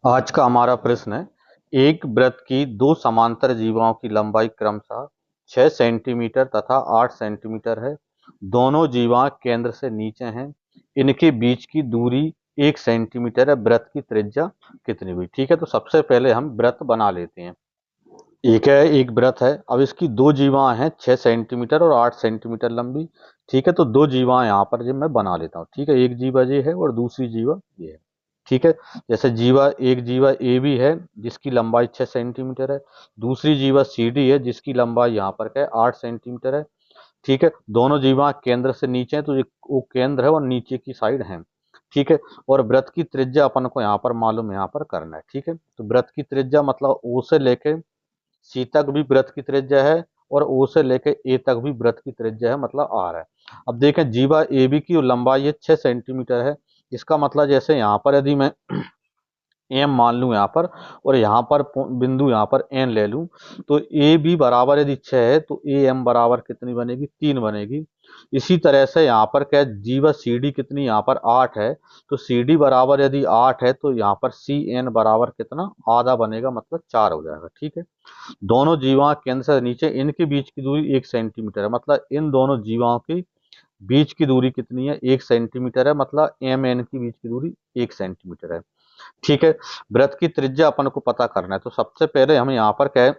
आज का हमारा प्रश्न है, एक वृत्त की दो समांतर जीवाओं की लंबाई क्रमशः 6 सेंटीमीटर तथा 8 सेंटीमीटर है। दोनों जीवा केंद्र से नीचे हैं। इनके बीच की दूरी 1 सेंटीमीटर है। वृत्त की त्रिज्या कितनी हुई? ठीक है, तो सबसे पहले हम वृत्त बना लेते हैं। एक वृत्त है। अब इसकी दो जीवा हैं 6 सेंटीमीटर और 8 सेंटीमीटर लंबी। ठीक है, तो दो जीवा यहाँ पर जो मैं बना लेता हूँ। ठीक है, एक जीवा ये है और दूसरी जीवा ये है। ठीक है, जैसे एक जीवा ए बी है जिसकी लंबाई 6 सेंटीमीटर है। दूसरी जीवा सी डी है जिसकी लंबाई यहाँ पर क्या है, 8 सेंटीमीटर है। ठीक है, दोनों जीवा केंद्र से नीचे है, तो वो केंद्र है और नीचे की साइड है। ठीक है, और वृत्त की त्रिज्या अपन को यहाँ पर मालूम यहाँ पर करना है। ठीक है, तो वृत्त की त्रिज्या मतलब ओ से लेके सी तक भी वृत्त की त्रिज्या है और ओ से लेके ए तक भी वृत्त की त्रिज्या है, मतलब आर है। अब देखें, जीवा ए बी की लंबाई है 6 सेंटीमीटर है। इसका मतलब जैसे यहाँ पर यदि मैं एम मान लूं यहाँ पर, और यहाँ पर बिंदु यहाँ पर एन ले लूं, तो ए बी बराबर यदि 6 है तो ए एम बराबर कितनी बनेगी, 3 बनेगी। इसी तरह से यहाँ पर क्या जी व सी डी कितनी, यहाँ पर 8 है, तो सी डी बराबर यदि 8 है तो यहाँ पर सी एन बराबर कितना, आधा बनेगा, मतलब 4 हो जाएगा। ठीक है, दोनों जीवा केंद्र से नीचे, इनके बीच की दूरी 1 सेंटीमीटर है, मतलब इन दोनों जीवाओं की बीच की दूरी कितनी है, 1 सेंटीमीटर है, मतलब एम एन की बीच की दूरी 1 सेंटीमीटर है। ठीक है, वृत्त की त्रिज्या अपन को पता करना है, तो सबसे पहले हम यहाँ पर क्या है,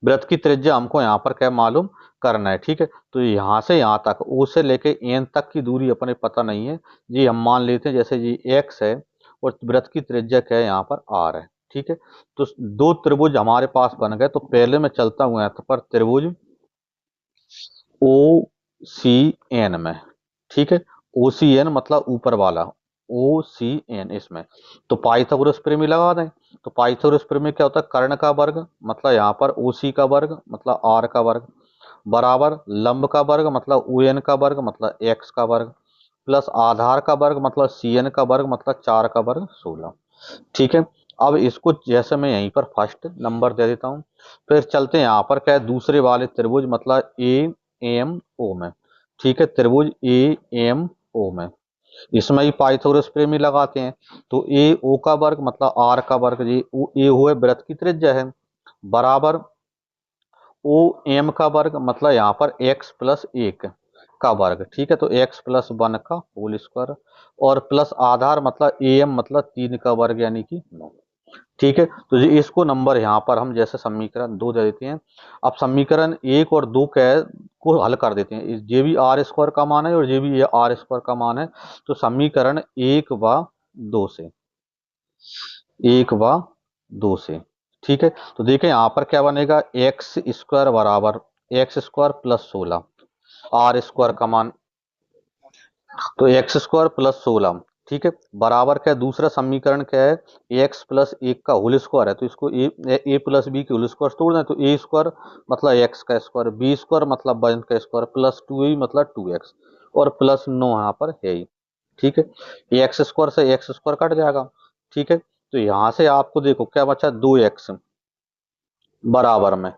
वृत्त की त्रिज्या हमको यहाँ पर क्या मालूम करना है। ठीक है, तो यहाँ से यहाँ तक, ओ से लेके एन तक की दूरी अपने पता नहीं है जी, हम मान लेते हैं जैसे जी एक्स है और वृत्त की त्रिज्या क्या है, यहाँ पर आर है। ठीक है, तो दो त्रिभुज हमारे पास बन गए, तो पहले मैं चलता हूँ यहाँ पर त्रिभुज ओ सी एन में। ठीक है, ओ सी एन मतलब ऊपर वाला, ओ सी एन इसमें, तो पाइथागोरस प्रमेय लगा दें। तो पाइथागोरस प्रमेय क्या होता है, कर्ण का वर्ग मतलब यहाँ पर ओ सी का वर्ग मतलब आर का वर्ग, बराबर लंब का वर्ग मतलब ओ एन का वर्ग मतलब एक्स का वर्ग, प्लस आधार का वर्ग मतलब सी एन का वर्ग मतलब 4 का वर्ग 16। ठीक है, अब इसको जैसे मैं यहीं पर फर्स्ट नंबर दे देता हूँ, फिर चलते हैं यहाँ पर क्या है, दूसरे वाले त्रिभुज मतलब ए एम ओ में। ठीक है, त्रिभुज ए एम ओ में, इसमें ही पाइथागोरस प्रमेय लगाते हैं। तो ए ओ का वर्ग मतलब आर का वर्ग, ये ए हुए वृत्त की त्रिज्या है, बराबर ओ एम का वर्ग मतलब यहाँ पर एक्स प्लस 1 का वर्ग। ठीक है, तो एक्स प्लस 1 का होल स्क्वायर, और प्लस आधार मतलब ए एम मतलब 3 का वर्ग यानी कि 9। ठीक है, तो जी इसको नंबर यहाँ पर हम जैसे समीकरण 2 दे देते हैं। अब समीकरण 1 और 2 क्या है, को हल कर देते हैं। ये भी आर स्क्वायर का मान है और ये भी आर स्क्वायर का मान है, तो समीकरण 1 व 2 से, 1 व 2 से। ठीक है, तो देखें यहाँ पर क्या बनेगा, एक्स स्क्वायर बराबर x square plus 16, r square का मान, तो एक्स स्क्वायर प्लस 16। ठीक है, बराबर क्या है, दूसरा समीकरण क्या है, एक्स प्लस 1 का होल स्क्वायर है, तो इसको ए प्लस बी के होल स्क्वायर तोड़ दें, तो ए स्क्वायर मतलब एक्स का स्क्वायर, बी स्क्वायर मतलब 1 का स्क्वायर, प्लस 2 मतलब 2x, और प्लस 9 यहाँ पर है ही। ठीक है, एक्स स्क्वायर से एक्स स्क्वायर कट जाएगा। ठीक है, तो यहाँ से आपको देखो क्या बचा, 2x बराबर में,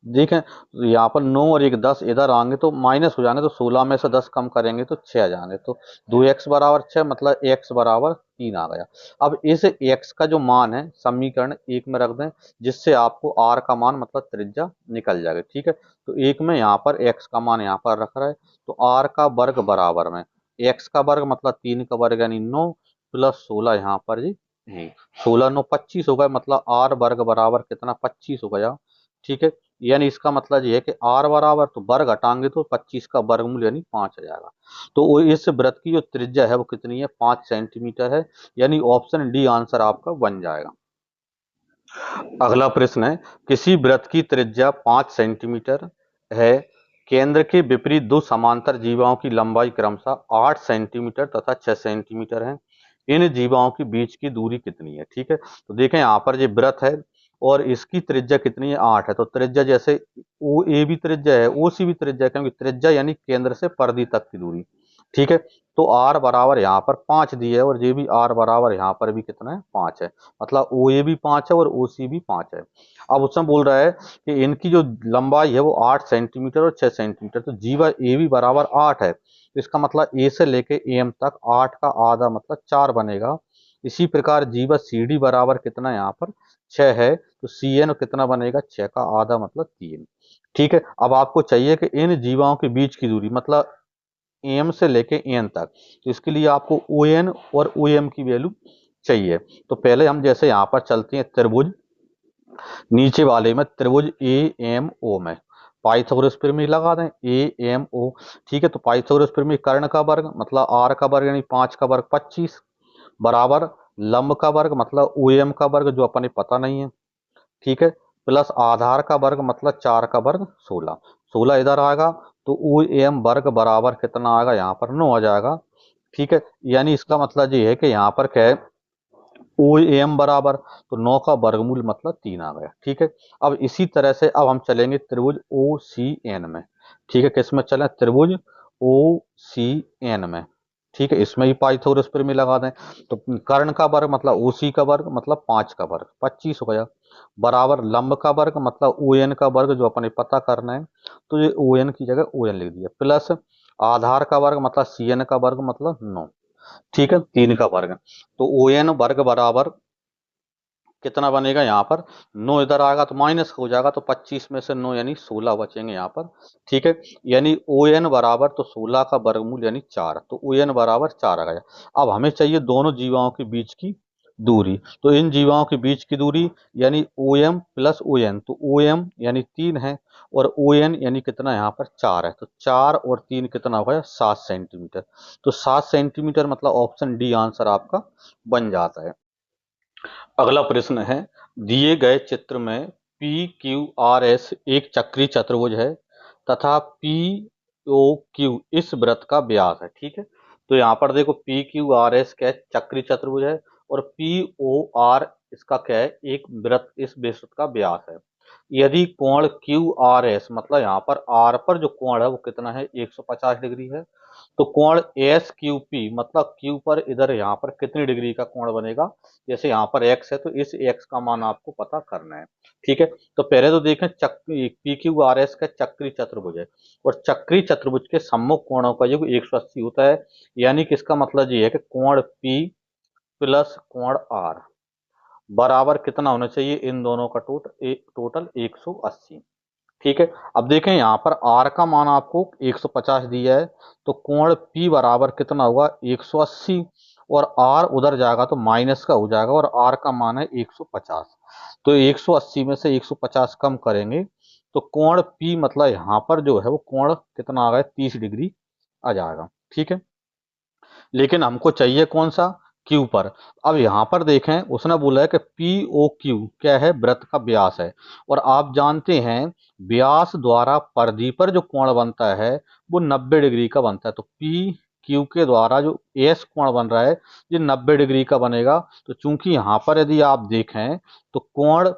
देखें तो यहाँ पर 9 और 1 10 इधर आएंगे तो माइनस हो जाएंगे, तो 16 में से 10 कम करेंगे तो 6 आ जाएंगे, तो 2x बराबर 6 मतलब x बराबर 3 आ गया। अब इस x का जो मान है समीकरण 1 में रख दें, जिससे आपको r का मान मतलब त्रिज्या निकल जाएगा। ठीक है, तो 1 में यहाँ पर x का मान यहाँ पर रख रहा है, तो r का वर्ग बराबर में x का वर्ग मतलब 3 का वर्ग यानी 9 प्लस 16 यहाँ पर जी है, 16 9 25 हो गए, मतलब आर वर्ग बराबर कितना, 25 हो गया। ठीक है, यानी इसका मतलब ये है कि आर बराबर, तो वर्ग हटाएंगे तो 25 का वर्गमूल यानी 5 आ जाएगा। तो वो इस वृत्त की जो त्रिज्या है वो कितनी है, 5 सेंटीमीटर है, यानी ऑप्शन डी आंसर आपका बन जाएगा। अगला प्रश्न है, किसी वृत्त की त्रिज्या 5 सेंटीमीटर है, केंद्र के विपरीत दो समांतर जीवाओं की लंबाई क्रमशः 8 सेंटीमीटर तथा 6 सेंटीमीटर है। इन जीवाओं के बीच की दूरी कितनी है? ठीक है, तो देखें यहाँ पर ये वृत्त है और इसकी त्रिज्या कितनी है, 8 है, तो त्रिज्या जैसे ओ ए भी त्रिज्या है, ओ सी भी त्रिज्या है, क्योंकि त्रिज्या यानी केंद्र से परिधि तक की दूरी। ठीक है, तो आर बराबर यहाँ पर 5 दी है और ये भी आर बराबर यहाँ पर भी कितना है, 5 है, मतलब ओ ए भी 5 है और ओ सी भी 5 है। अब उसमें बोल रहा है कि इनकी जो लंबाई है वो 8 सेंटीमीटर और 6 सेंटीमीटर, तो जी व ए भी बराबर 8 है, तो इसका मतलब ए से लेके एम तक 8 का आधा मतलब 4 बनेगा। इसी प्रकार जीवा CD बराबर कितना यहाँ पर 6 है, तो CN कितना बनेगा 6 का आधा मतलब 3। ठीक है, अब आपको चाहिए कि इन जीवाओं के बीच की दूरी मतलब एम से लेके एन तक, तो इसके लिए आपको ON और OM की वैल्यू चाहिए। तो पहले हम जैसे यहाँ पर चलते हैं त्रिभुज, नीचे वाले में त्रिभुज AMO में पाइथागोरस प्रमेय लगा दें AMO। ठीक है, तो पाइथागोरस प्रमेय कर्ण का वर्ग मतलब R का वर्ग यानी 5 का वर्ग 25 बराबर लंब का वर्ग मतलब OM का वर्ग जो अपने पता नहीं है। ठीक है, प्लस आधार का वर्ग मतलब 4 का वर्ग 16, 16 इधर आएगा तो OM वर्ग बराबर कितना आएगा यहाँ पर 9 आ जाएगा। ठीक है, यानी इसका मतलब ये है कि यहाँ पर क्या है OM बराबर तो 9 का वर्गमूल मतलब 3 आ गया। ठीक है, अब इसी तरह से अब हम चलेंगे त्रिभुज OCN में। ठीक है, किस में चलें त्रिभुज OCN में। ठीक है, इसमें ही पाइथागोरस प्रमेय लगा दें, तो कर्ण का वर्ग मतलब OC का वर्ग मतलब 5 का वर्ग 25 हो गया बराबर लंब का वर्ग मतलब ON का वर्ग जो अपने पता करना है, तो ये ON की जगह ON लिख दिया प्लस आधार का वर्ग मतलब CN का वर्ग मतलब 9। ठीक है, 3 का वर्ग, तो ON वर्ग बराबर कितना बनेगा यहाँ पर 9 इधर आएगा तो माइनस हो जाएगा, तो 25 में से 9 यानी 16 बचेंगे यहाँ पर। ठीक है, यानी ON बराबर तो 16 का वर्गमूल यानी 4, तो ON बराबर 4 आ गया। अब हमें चाहिए दोनों जीवाओं के बीच की दूरी, तो इन जीवाओं के बीच की दूरी यानी OM प्लस ON, तो OM यानी 3 है और ON यानी कितना यहाँ पर 4 है, तो 4 और 3 कितना हो गया 7 सेंटीमीटर। तो 7 सेंटीमीटर मतलब ऑप्शन डी आंसर आपका बन जाता है। अगला प्रश्न है, दिए गए चित्र में PQRS एक चक्रीय चतुर्भुज है तथा POQ इस वृत्त का व्यास है। ठीक है, तो यहाँ पर देखो PQRS क्या है चक्रीय चतुर्भुज है और POR इसका क्या है एक वृत्त, इस वृत्त का व्यास है। यदि कोण QRS मतलब यहाँ पर R पर जो कोण है वो कितना है 150 डिग्री है, तो कोण SQP मतलब Q पर इधर यहाँ पर कितनी डिग्री का कोण बनेगा, जैसे यहाँ पर x है तो इस x का मान आपको पता करना है। ठीक है, तो पहले तो देखें PQRS का चक्रीय चतुर्भुज है और चक्रीय चतुर्भुज के सम्मुख कोणों का योग 180 होता है, यानी कि इसका मतलब ये है कि कोण P प्लस कोण R बराबर कितना होना चाहिए इन दोनों का टोटल 180। ठीक है, अब देखें यहाँ पर R का मान आपको 150 दिया है, तो कोण P बराबर कितना होगा 180 और R उधर जाएगा तो माइनस का हो जाएगा और R का मान है 150, तो 180 में से 150 कम करेंगे तो कोण P मतलब यहाँ पर जो है वो कोण कितना आ गया 30 डिग्री आ जाएगा। ठीक है, लेकिन हमको चाहिए कौन सा क्यू पर। अब यहां पर देखें उसने बोला है कि POQ क्या है वृत्त का व्यास है और आप जानते हैं व्यास द्वारा परिधि पर जो कोण बनता है वो 90 डिग्री का बनता है, तो PQ के द्वारा जो एस कोण बन रहा है ये 90 डिग्री का बनेगा। तो चूंकि यहां पर यदि आप देखें तो कोण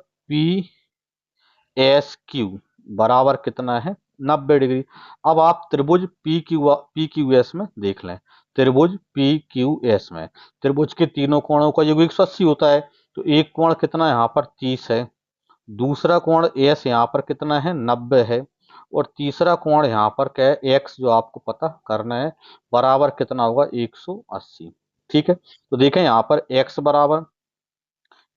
PSQ बराबर कितना है 90 डिग्री। अब आप त्रिभुज PQS में देख लें, त्रिभुज PQS में त्रिभुज के तीनों कोणों का योग 180 होता है, तो एक कोण कितना यहाँ पर 30 है, दूसरा कोण एस यहाँ पर कितना है 90 है और तीसरा कोण यहाँ पर क्या है एक्स जो आपको पता करना है बराबर कितना होगा 180। ठीक है, तो देखें यहाँ पर एक्स बराबर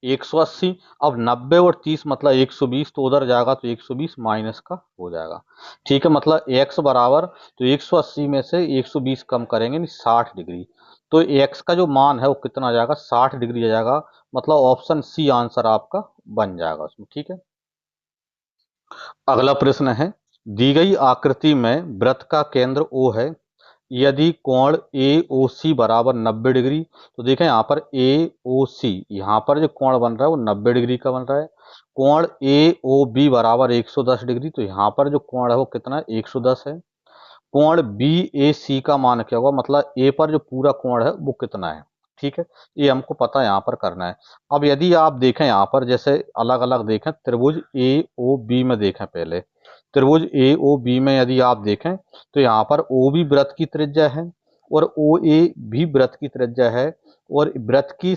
180, अब 90 और 30 मतलब 120, तो उधर जाएगा तो 120 माइनस का हो जाएगा। ठीक है, मतलब x बराबर तो 180 में से 120 कम करेंगे नहीं 60 डिग्री, तो x का जो मान है वो कितना आ जाएगा 60 डिग्री आ जाएगा, मतलब ऑप्शन सी आंसर आपका बन जाएगा उसमें। ठीक है, अगला प्रश्न है, दी गई आकृति में वृत्त का केंद्र O है, यदि कोण AOC बराबर 90 डिग्री, तो देखें यहाँ पर AOC यहाँ पर जो कोण बन रहा है वो 90 डिग्री का बन रहा है। कोण AOB बराबर 110 डिग्री, तो यहाँ पर जो कोण है वो कितना है 110 है। कोण BAC का मान क्या होगा मतलब A पर जो पूरा कोण है वो कितना है। ठीक है, ये हमको पता यहाँ पर करना है। अब यदि आप देखें यहाँ पर जैसे अलग अलग देखें त्रिभुज AOB में देखें, पहले त्रिभुज AOB में यदि आप देखें तो यहाँ पर OB वृत्त की त्रिज्या है और OA भी वृत्त की त्रिज्या है और वृत्त की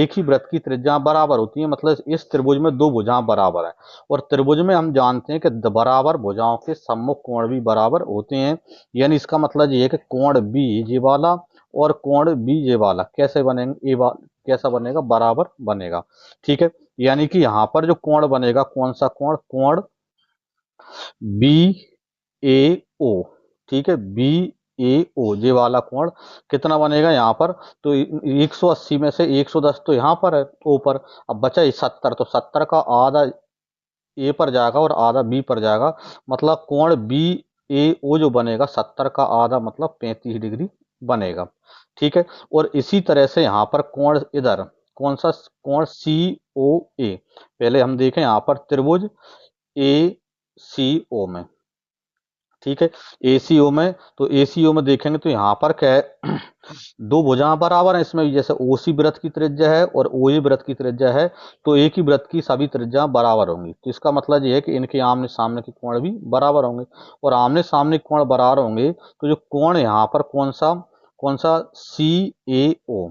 एक ही वृत्त की त्रिज्या बराबर होती है, मतलब इस त्रिभुज में दो भुजाएं बराबर है और त्रिभुज में हम जानते हैं कि बराबर भुजाओं के सम्मुख कोण भी बराबर होते हैं, यानी इसका मतलब ये है कि कोण बी ये वाला और कोण बी ये वाला कैसे बनेंगे, कैसा बनेगा, बराबर बनेगा। ठीक है, यानी कि यहां पर जो कोण बनेगा, कौन सा कोण, कोण बी ए ओ। ठीक है, बी ए ओ ये वाला कोण कितना बनेगा यहाँ पर, तो 180 में से 110 तो यहाँ पर है ऊपर, अब बचा 70, तो 70 का आधा ए पर जाएगा और आधा बी पर जाएगा, मतलब कोण बी ए ओ जो बनेगा 70 का आधा मतलब 35 डिग्री बनेगा। ठीक है, और इसी तरह से यहाँ पर कोण इधर कौन सा, कोण सी ओ ए, पहले हम देखें यहाँ पर त्रिभुज ए सी ओ में। ठीक है, एसीओ में, तो एसीओ में देखेंगे तो यहाँ पर क्या है दो भुजाएं बराबर हैं इसमें भी, जैसे ओसी वृत्त की त्रिज्या है और ओए वृत्त की त्रिज्या है, तो एक ही वृत्त की सभी त्रिज्या बराबर होंगी, तो इसका मतलब ये है कि इनके आमने सामने के कोण भी बराबर होंगे, और आमने सामने कोण बराबर होंगे तो जो कोण यहाँ पर कौन सा सी ए ओ,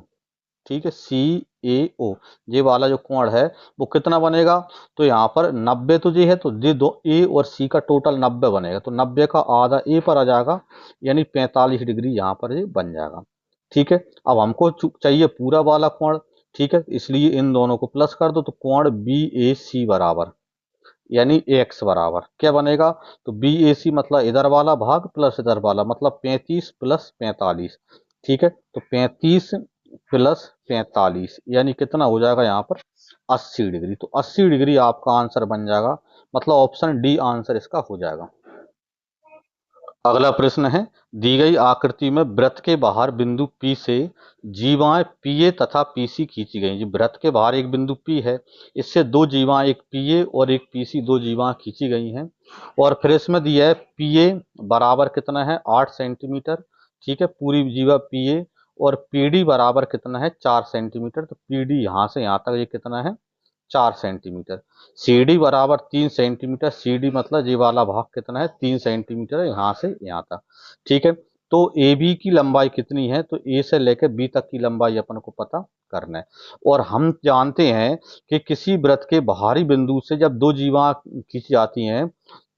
ठीक है, सी ए ओ ये वाला जो कोण है वो कितना बनेगा, तो यहाँ पर 90 तो ये है, तो ये दो ए और सी का टोटल 90 बनेगा, तो 90 का आधा ए पर आ जाएगा, यानी 45 डिग्री यहाँ पर ये बन जाएगा। ठीक है, अब हमको चाहिए पूरा वाला कोण। ठीक है, इसलिए इन दोनों को प्लस कर दो, तो कोण बी ए सी बराबर, यानी एक्स बराबर क्या बनेगा, तो बी ए सी मतलब इधर वाला भाग प्लस इधर वाला, मतलब 35 प्लस 45। ठीक है, तो 35 प्लस 45 यानी कितना हो जाएगा यहाँ पर 80 डिग्री, तो 80 डिग्री आपका आंसर बन जाएगा, मतलब ऑप्शन डी आंसर इसका हो जाएगा। अगला प्रश्न है, दी गई आकृति में वृत्त के बाहर बिंदु P से जीवाएं PA तथा PC खींची गई। जी, वृत्त के बाहर एक बिंदु P है, इससे दो जीवाएं, एक PA और एक PC, दो जीवाएं खींची गई हैं, और फिर इसमें दिया है PA बराबर कितना है 8 सेंटीमीटर। ठीक है, पूरी जीवा PA, और PD बराबर कितना है 4 सेंटीमीटर, तो PD यहाँ से यहाँ तक ये कितना है 4 सेंटीमीटर। सी डी बराबर 3 सेंटीमीटर, सी डी मतलब ये वाला भाग कितना है 3 सेंटीमीटर है यहाँ से यहाँ तक। ठीक है, तो ए बी की लंबाई कितनी है, तो ए से लेकर बी तक की लंबाई अपन को पता करना है, और हम जानते हैं कि किसी वृत्त के बाहरी बिंदु से जब दो जीवा खींची जाती हैं,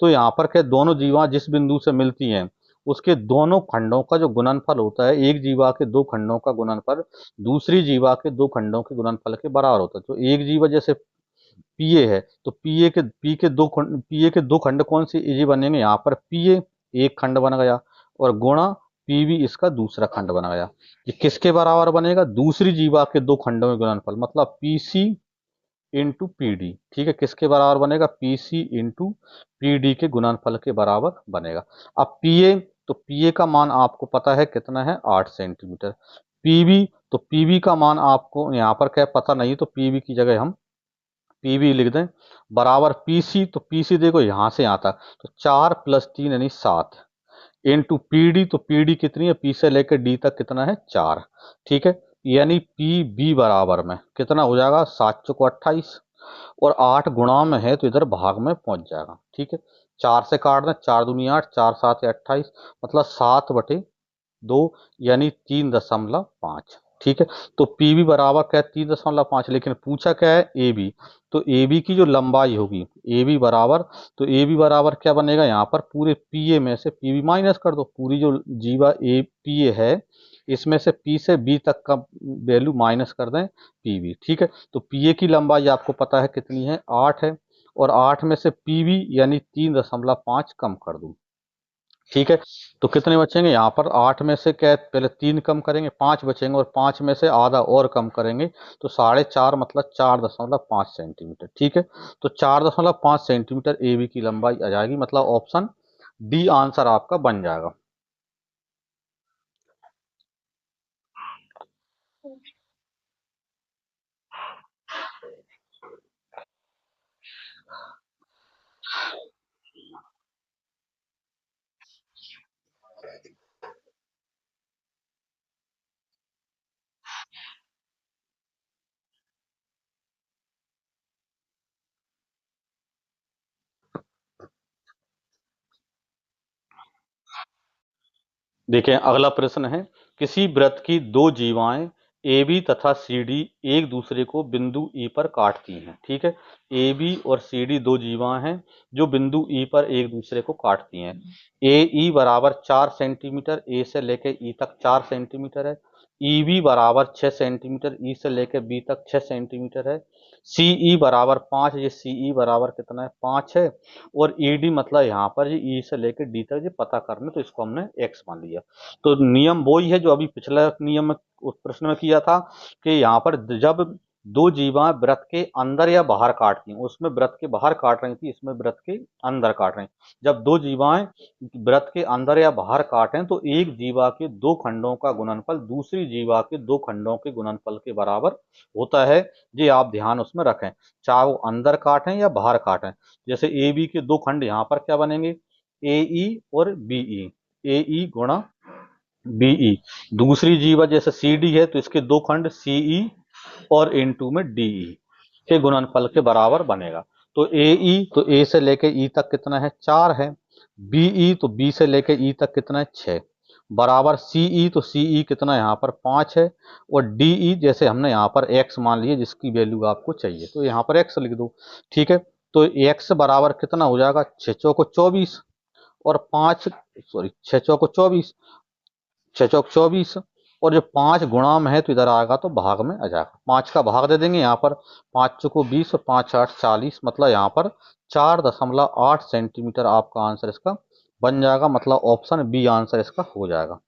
तो यहाँ पर क्या दोनों जीवा जिस बिंदु से मिलती हैं उसके दोनों खंडों का जो गुणनफल होता है, एक जीवा के दो खंडों का गुणनफल दूसरी जीवा के दो खंडों के गुणनफल के बराबर होता है। तो एक जीवा जैसे पीए है, तो पीए के दो खंड कौन से ये बनेंगे, यहाँ पर पीए एक खंड बन गया और गुणा पीवी इसका दूसरा खंड बन गया। ये किसके बराबर बनेगा, दूसरी जीवा के दो खंडों में गुणनफल, मतलब पीसी इंटू पीडी। ठीक है, किसके बराबर बनेगा, पीसी इंटू पीडी के गुणनफल के बराबर बनेगा। अब पीए, तो पीए का मान आपको पता है कितना है 8 सेंटीमीटर। पीवी, तो पीवी का मान आपको यहाँ पर क्या पता नहीं, तो पीवी की जगह हम पीवी लिख दें, बराबर पीसी, तो पीसी देखो यहां से यहां तक, तो 4 प्लस 3 यानी 7 इंटू पीडी, तो पीडी कितनी है, पी से लेकर डी तक कितना है 4। ठीक है, यानी पी बी बराबर में कितना हो जाएगा 7 चौको 28, और 8 गुणा में है तो इधर भाग में पहुंच जाएगा। ठीक है, 4 से काट दें, 4 दूनी 8, 4 7 28, मतलब 7/2 यानी 3.5। ठीक है, तो पीवी बराबर क्या है 3.5, लेकिन पूछा क्या है ए बी, तो ए बी की जो लंबाई होगी ए बी बराबर, तो ए बी बराबर क्या बनेगा, यहाँ पर पूरे पी ए में से पीवी माइनस कर दो, पूरी जो जीवा ए पी ए है इसमें से पी से बी तक का वैल्यू माइनस कर दें पीवी। ठीक है, तो पी ए की लंबाई आपको पता है कितनी है 8 है, और 8 में से पीवी यानी 3.5 कम कर दूं। ठीक है, तो कितने बचेंगे यहाँ पर 8 में से क्या पहले 3 कम करेंगे 5 बचेंगे, और 5 में से आधा और कम करेंगे तो 4.5 मतलब 4.5 सेंटीमीटर। ठीक है, तो 4.5 सेंटीमीटर ए बी की लंबाई आ जाएगी, मतलब ऑप्शन डी आंसर आपका बन जाएगा। देखिए अगला प्रश्न है, किसी वृत्त की दो जीवाएं ए बी तथा सी डी एक दूसरे को बिंदु ई पर काटती हैं। ठीक है, ए बी और सी डी दो जीवाएं हैं जो बिंदु ई पर एक दूसरे को काटती हैं। ए ई बराबर 4 सेंटीमीटर, ए से लेकर ई तक 4 सेंटीमीटर है, EB बराबर 6 सेंटीमीटर, ई से लेके बी तक 6 सेंटीमीटर है। CE बराबर 5, ये CE बराबर कितना है 5 है। और ED मतलब यहाँ पर ये ई से लेके डी तक ये पता करना, तो इसको हमने x मान लिया। तो नियम वही है जो अभी पिछले नियम में उस प्रश्न में किया था कि यहाँ पर जब दो जीवाएं व्रत के अंदर या बाहर काटती हैं, उसमें व्रत के बाहर काट रही थी, इसमें व्रत के अंदर काट रही। जब दो जीवाएं व्रत के अंदर या बाहर काटें तो एक जीवा के दो खंडों का गुणनफल दूसरी जीवा के दो खंडों के गुणनफल के बराबर होता है। ये आप ध्यान उसमें रखें, चाहे वो अंदर काटें या बाहर काटें। जैसे ए बी के दो खंड यहाँ पर क्या बनेंगे, ए ई और बी ई, ए ई गुणा बीई। दूसरी जीवा जैसे सी डी है तो इसके दो खंड सीई और इनटू में डीई के गुणनफल के बराबर बनेगा। तो ए तो ए से लेके ई तक कितना है 4 है। बीई तो बी से लेके ई तक कितना है 6 बराबर सीई तो सीई कितना यहाँ पर 5 है। और डीई जैसे हमने यहाँ पर एक्स मान लिए जिसकी वैल्यू आपको चाहिए तो यहाँ पर एक्स लिख दो। ठीक है, तो एक्स बराबर कितना हो जाएगा 6 चौको 24 और 5 सॉरी 6 चौको 24, 6 चौक 24 और जो 5 गुणा में है तो इधर आएगा तो भाग में आ जाएगा। 5 का भाग दे देंगे यहाँ पर, 5 चौको 20 और 5 8 40, मतलब यहाँ पर 4.8 सेंटीमीटर आपका आंसर इसका बन जाएगा। मतलब ऑप्शन बी आंसर इसका हो जाएगा।